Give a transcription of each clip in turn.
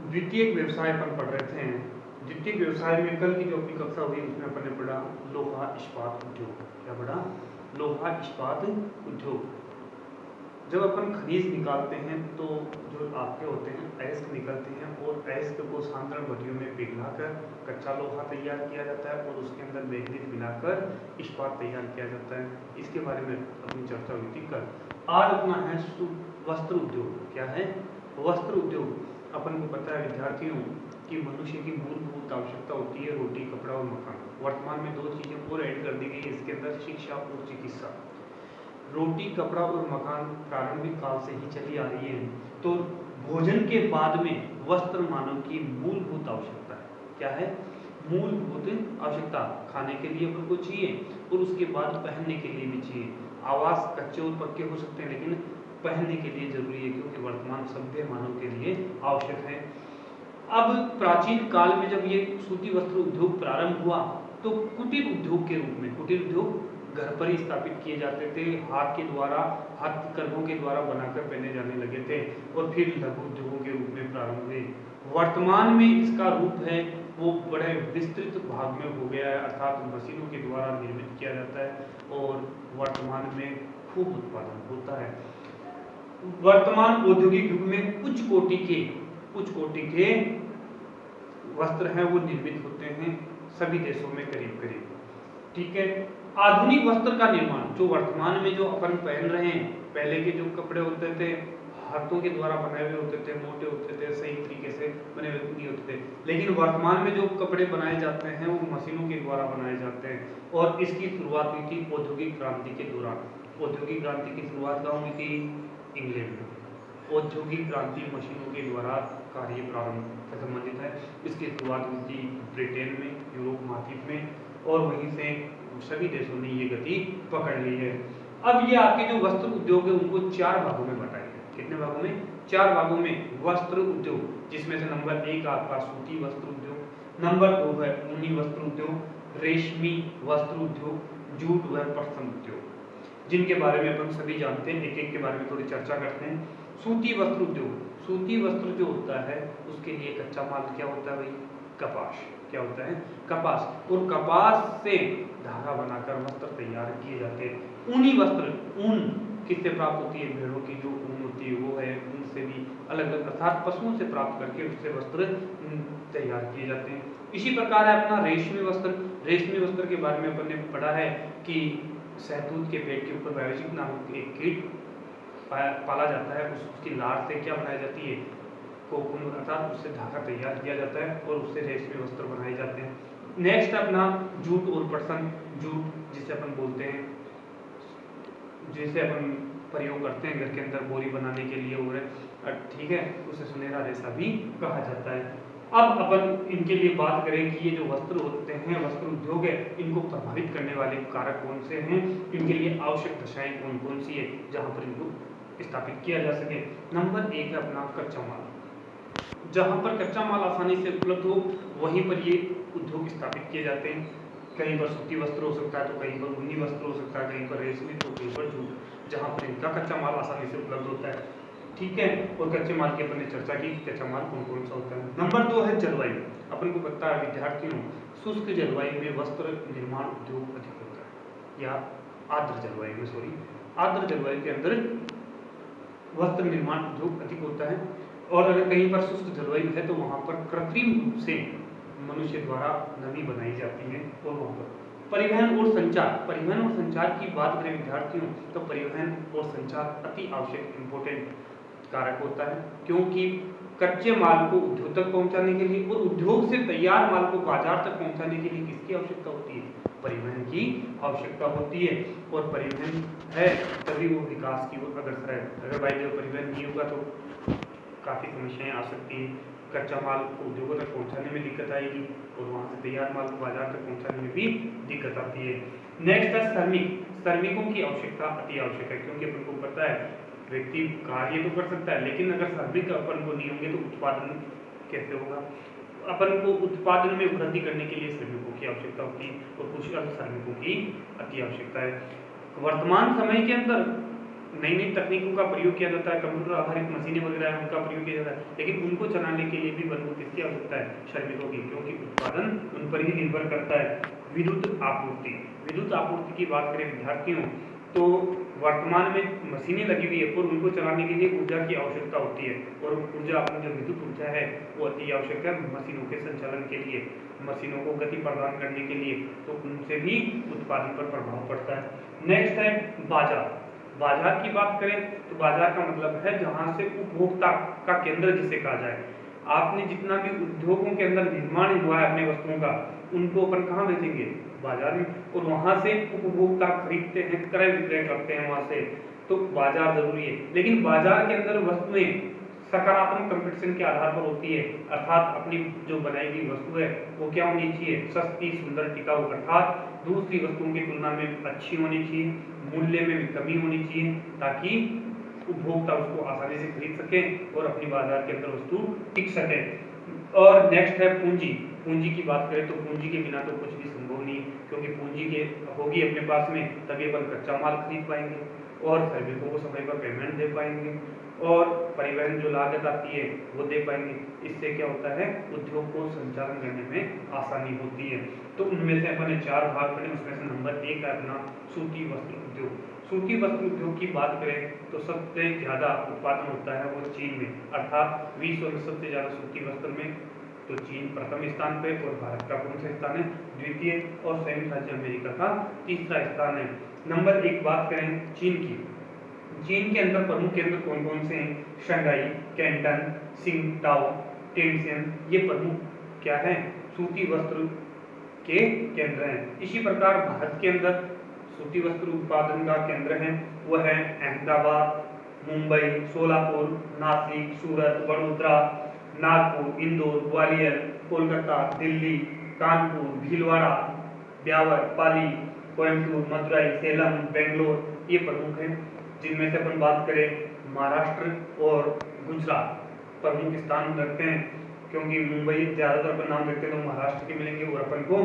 द्वितीयक व्यवसाय अपन पढ़ रहे थे। द्वितीयक व्यवसाय में कल की जो अपनी कक्षा हुई उसमें अपन ने पढ़ा लोहा इस्पात उद्योग। क्या पढ़ा? लोहा इस्पात उद्योग। जब अपन खनिज निकालते हैं तो जो आपके होते हैं अयस्क निकलते हैं और अयस्क को सांद्रण भट्टियों में पिघलाकर कच्चा लोहा तैयार किया जाता है और उसके अंदर मैग्नीज मिलाकर इस्पात तैयार किया जाता है। इसके बारे में अपनी चर्चा हुई थी कल। आज अपना है वस्त्र उद्योग। क्या है? वस्त्र उद्योग। अपन को पता है विद्यार्थियों कि मनुष्य की मूलभूत आवश्यकता होती है रोटी, कपड़ा और मकान। वर्तमान में दो चीजें और ऐड कर दी गई इसके अंदर, शिक्षा और चिकित्सा। रोटी, कपड़ा और मकान प्रारंभिक काल से ही चली आ रही है। तो भोजन के बाद में वस्त्र मानव की मूलभूत आवश्यकता है। क्या है? मूलभूत आवश्यकता। खाने के लिए अपन को चाहिए और उसके बाद पहनने के लिए भी चाहिए। आवास कच्चे और पक्के हो सकते हैं लेकिन पहनने के लिए जरूरी है क्योंकि वर्तमान सभ्य मानव के लिए आवश्यक है। अब प्राचीन काल में जब ये सूती वस्त्र उद्योग प्रारंभ हुआ तो कुटीर उद्योग के रूप में, कुटीर उद्योग घर पर ही स्थापित किए जाते थे, हाथ के द्वारा, हथकरघों के द्वारा बनाकर पहने जाने लगे थे और फिर लघु उद्योगों के रूप में प्रारंभ हुए। वर्तमान में इसका रूप है वो बड़े विस्तृत भाग में हो गया है, अर्थात मशीनों के द्वारा निर्मित किया जाता है और वर्तमान में खूब उत्पादन होता है। वर्तमान औद्योगिक युग में कुछ कोटि के वस्त्र हैं वो निर्मित होते हैं सभी देशों में करीब करीब। ठीक है। आधुनिक वस्त्र का निर्माण जो वर्तमान में जो अपन पहन रहे हैं, पहले के जो कपड़े होते थे हाथों के द्वारा बनाए हुए होते थे, मोटे होते थे, सही तरीके से बने हुए नहीं होते थे, लेकिन वर्तमान में जो कपड़े बनाए जाते हैं वो मशीनों के द्वारा बनाए जाते हैं और इसकी शुरुआत हुई थी औद्योगिक क्रांति के दौरान। औद्योगिक क्रांति की शुरुआत कहाँ हुई थी? इंग्लैंड में। औद्योगिक क्रांति मशीनों के द्वारा कार्य प्रारंभ से संबंधित है। इसकी शुरुआत हुई थी ब्रिटेन में, यूरोप महाद्वीप में और वहीं से सभी देशों ने ये गति पकड़ ली है। अब ये आपके जो वस्त्र उद्योग है उनको 4 भागों में बांटा गया। कितने भागों में? 4 भागों में वस्त्र उद्योग, जिसमें से नंबर 1 आपका सूती वस्त्र उद्योग, नंबर 2 है ऊनी वस्त्र उद्योग, रेशमी वस्त्र उद्योग, जूट व पटसन उद्योग, जिनके बारे में अपन सभी जानते हैं। एक एक के बारे में थोड़ी चर्चा करते हैं। सूती वस्त्र उद्योग। सूती वस्त्र जो होता है उसके लिए कच्चा माल क्या होता है भाई? कपास। क्या होता है? कपास। और कपास से धागा बनाकर वस्त्र तैयार किए जाते हैं। ऊनी वस्त्र, ऊन किससे प्राप्त होती है? भेड़ों की जो ऊन होती है वो है, उनसे भी अलग अलग अर्थात पशुओं से प्राप्त करके उससे वस्त्र तैयार किए जाते हैं। इसी प्रकार है अपना रेशमी वस्त्र। रेशमी वस्त्र के बारे में अपन ने पढ़ा है कि शहतूत के पेड़ के ऊपर बायोजिक नामक एक कीट पाला जाता है, उसकी लार से क्या बनाई जाती है? कोकून, अर्थात उससे धागा तैयार किया जाता है और उससे रेशमी वस्त्र बनाए जाते हैं। नेक्स्ट अपना जूट और पटसन। जूट जिसे अपन बोलते हैं, जिसे अपन प्रयोग करते हैं घर के अंदर बोरी बनाने के लिए और ठीक है, उसे सुनहरा रेशा भी कहा जाता है। अब अपन इनके लिए बात करें कि ये जो वस्त्र होते हैं, वस्त्र उद्योग है, इनको प्रभावित करने वाले कारक कौन से हैं, इनके लिए आवश्यक दशाएं कौन कौन सी है जहां पर इनको स्थापित किया जा सके। नंबर 1 है अपना कच्चा माल। जहां पर कच्चा माल आसानी से उपलब्ध हो वहीं पर ये उद्योग स्थापित किए जाते हैं। कहीं पर सूती वस्त्र हो सकता है तो कहीं पर ऊनी वस्त्र हो सकता है, कहीं पर रेशमी तो कहीं पर जूट, जहां पर इनका कच्चा माल आसानी से उपलब्ध होता है। ठीक है। और कच्चे माल की अपन ने चर्चा की, कच्चा माल कौन कौन सा होता है। नंबर 2 है जलवायु। अपन को पता है विद्यार्थियों, शुष्क जलवायु में वस्त्र निर्माण उद्योग अधिक होता है, या आर्द्र जलवायु में, सॉरी, आर्द्र जलवायु के अंदर वस्त्र निर्माण उद्योग अधिक होता है। और अगर कहीं पर शुष्क जलवायु है तो वहां पर कृत्रिम रूप से मनुष्य द्वारा नमी बनाई जाती है और वहां पर परिवहन और संचार। परिवहन और संचार की बात करें विद्यार्थियों तो परिवहन और संचार अति आवश्यक इंपोर्टेंट कारक होता है, क्योंकि कच्चे माल को उद्योग तक पहुंचाने के लिए और उद्योग से तैयार माल को बाजार तक पहुंचाने के लिए किसकी आवश्यकता होती है? परिवहन की आवश्यकता होती है। और परिवहन है तभी वो विकास की ओर अग्रसर है। अगर भाई जो परिवहन नहीं होगा तो काफ़ी समस्याएं आ सकती हैं। कच्चा माल को उद्योगों तक पहुंचाने में दिक्कत आएगी और वहां से तैयार माल को बाजार तक पहुंचाने में भी दिक्कत आती है। नेक्स्ट है श्रमिक। श्रमिकों की आवश्यकता अति आवश्यक है, क्योंकि अपन को पता है व्यक्ति कार्य तो कर सकता है लेकिन अगर श्रमिक अपन को नहीं होंगे तो उत्पादन कैसे होगा? अपन को उत्पादन में वृद्धि करने के लिए श्रमिकों की आवश्यकता होती है और कुशल श्रमिकों की अति आवश्यकता है। वर्तमान समय के अंदर नई नई तकनीकों का प्रयोग किया जाता है, कंप्यूटर आधारित मशीनें वगैरह हैं उनका प्रयोग किया जाता है, लेकिन उनको चलाने के लिए भी बंदूक किसकी आवश्यकता है? श्रमिकों की, क्योंकि उत्पादन उन पर ही निर्भर करता है। विद्युत आपूर्ति, विद्युत आपूर्ति की बात करें विद्यार्थियों तो वर्तमान में मशीनें लगी हुई है और उनको चलाने के लिए ऊर्जा की आवश्यकता होती है, और ऊर्जा अपनी जो विद्युत ऊर्जा है वो अति आवश्यक है मशीनों के संचालन के लिए, मशीनों को गति प्रदान करने के लिए, तो उनसे भी उत्पादन पर प्रभाव पड़ता है। नेक्स्ट है बाजार। बाजार की बात करें तो बाजार का मतलब है जहां से उपभोक्ता का केंद्र जिसे कहा जाए। आपने जितना भी उद्योगों के अंदर निर्माण हुआ है अपने वस्तुओं का, उनको अपन कहाँ बेचेंगे? बाजार में, और वहां से उपभोक्ता खरीदते हैं, क्रय विक्रय करते हैं वहां से, तो बाजार जरूरी है। लेकिन बाजार के अंदर वस्तुएं सकारात्मक कंपटीशन के आधार पर होती है, अर्थात अपनी जो बनाई गई वस्तु है वो क्या होनी चाहिए? सस्ती, सुंदर, टिकाऊ, अर्थात दूसरी वस्तुओं की तुलना में अच्छी होनी चाहिए, मूल्य में भी कमी होनी चाहिए, ताकि उपभोक्ता उसको आसानी से खरीद सके और अपनी बाजार के अंदर वस्तु टिक सके। और नेक्स्ट है पूंजी। पूंजी की बात करें तो पूंजी के बिना तो कुछ भी संभव नहीं, क्योंकि पूंजी के होगी अपने पास में तभी अपन कच्चा माल खरीद पाएंगे और श्रमिकों को समय पर पेमेंट दे पाएंगे और परिवहन जो लागत आती है वो दे पाएंगे। इससे क्या होता है? उद्योग को संचालन करने में आसानी होती है। तो उनमें से अपन ने 4 भाग पढ़े, उसमें से नंबर 1 है अपना सूती वस्त्र उद्योग। सूती वस्त्र उद्योग की बात करें तो सबसे ज्यादा उत्पादन होता है वो चीन में, अर्थात विश्व में सबसे ज्यादा सूती वस्त्र में तो चीन प्रथम स्थान पे और भारत का कौन सा स्थान है? द्वितीय, और संयुक्त राज्य अमेरिका का तीसरा स्थान है। नंबर 1 बात करें चीन की। चीन के अंदर प्रमुख केंद्र कौन कौन से हैं? शंघाई, कैंटन, सिंगटाओ, टेंसियन, ये प्रमुख क्या है? सूती वस्त्र के केंद्र हैं। इसी प्रकार भारत के अंदर सूती वस्त्र उत्पादन का केंद्र है वो है अहमदाबाद, मुंबई, सोलापुर, नासिक, सूरत, वडोदरा, नागपुर, इंदौर, ग्वालियर, कोलकाता, दिल्ली, कानपुर, भीलवाड़ा, ब्यावर, पाली, कोयम्बटूर, मदुरई, सेलम, बेंगलोर, ये प्रमुख हैं। जिनमें से अपन बात करें महाराष्ट्र और गुजरात प्रमुख स्थान रखते हैं, क्योंकि मुंबई ज्यादातर अपन नाम देखते हैं तो महाराष्ट्र के मिलेंगे और अपन को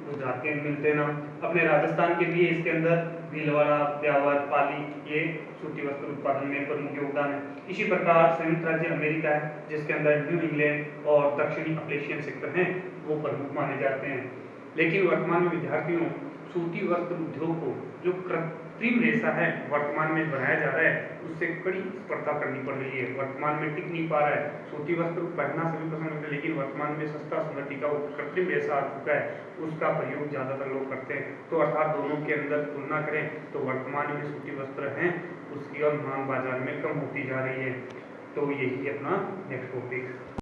गुजरात के मिलते हैं नाम। अपने राजस्थान के लिए इसके अंदर भीलवाड़ा, ब्यावर, पाली, ये सूती वस्त्र उत्पादन में प्रमुख योगदान है। इसी प्रकार संयुक्त राज्य अमेरिका है जिसके अंदर न्यू इंग्लैंड और दक्षिणी अप्लेशियन सेक्टर हैं वो प्रमुख माने जाते हैं। लेकिन वर्तमान में विद्यार्थियों सूती वस्त्र उद्योग को जो कृत्रिम रेशा है वर्तमान में बनाया जा रहा है उससे कड़ी स्पर्धा करनी पड़ रही है, वर्तमान में टिक नहीं पा रहा है। सूती वस्त्र पहनना सभी पसंद करते हैं, लेकिन वर्तमान में सस्ता, सुंदर, टिकाऊ कृत्रिम रेशा आ चुका है, उसका प्रयोग ज्यादातर लोग करते हैं। तो अर्थात दोनों के अंदर तुलना करें तो वर्तमान में सूती वस्त्र हैं उसकी और मांग बाजार में कम होती जा रही है। तो यही अपना नेक्स्ट टॉपिक।